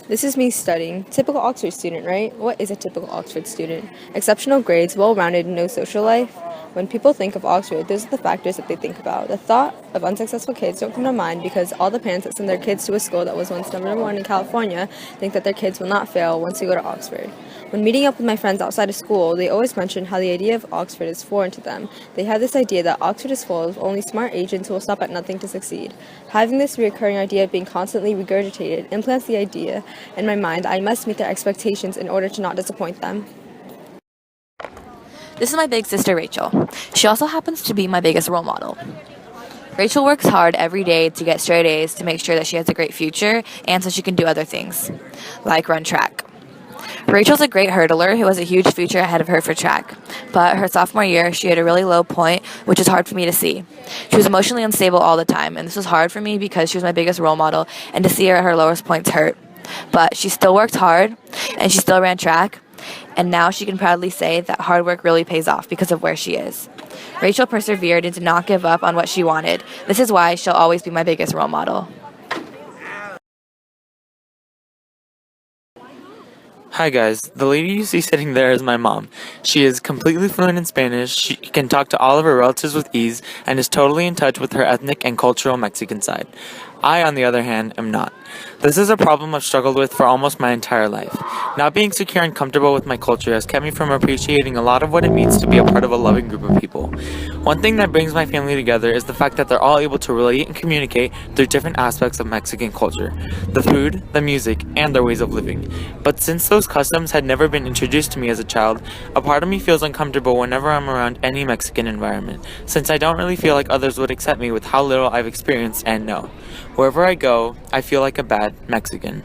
This is me studying. Typical Oxford student, right? What is a typical Oxford student? Exceptional grades, well-rounded, no social life. When people think of Oxford, those are the factors that they think about. The thought of unsuccessful kids don't come to mind because all the parents that send their kids to a school that was once number one in California think that their kids will not fail once they go to Oxford. When meeting up with my friends outside of school, they always mention how the idea of Oxford is foreign to them. They have this idea that Oxford is full of only smart agents who will stop at nothing to succeed. Having this recurring idea being constantly regurgitated implants the idea in my mind I must meet their expectations in order to not disappoint them. This is my big sister Rachel. She also happens to be my biggest role model. Rachel works hard every day to get straight A's to make sure that she has a great future and so she can do other things, like run track. Rachel's a great hurdler who has a huge future ahead of her for track, but her sophomore year she hit a really low point, which is hard for me to see. She was emotionally unstable all the time, and this was hard for me because she was my biggest role model, and to see her at her lowest points hurt. But she still worked hard, and she still ran track, and now she can proudly say that hard work really pays off because of where she is. Rachel persevered and did not give up on what she wanted. This is why she'll always be my biggest role model. Hi guys, the lady you see sitting there is my mom. She is completely fluent in Spanish, she can talk to all of her relatives with ease, and is totally in touch with her ethnic and cultural Mexican side. I, on the other hand, am not. This is a problem I've struggled with for almost my entire life. Not being secure and comfortable with my culture has kept me from appreciating a lot of what it means to be a part of a loving group of people. One thing that brings my family together is the fact that they're all able to relate and communicate through different aspects of Mexican culture, the food, the music, and their ways of living. But since those customs had never been introduced to me as a child, a part of me feels uncomfortable whenever I'm around any Mexican environment, since I don't really feel like others would accept me with how little I've experienced and know. Wherever I go, I feel like a bad Mexican.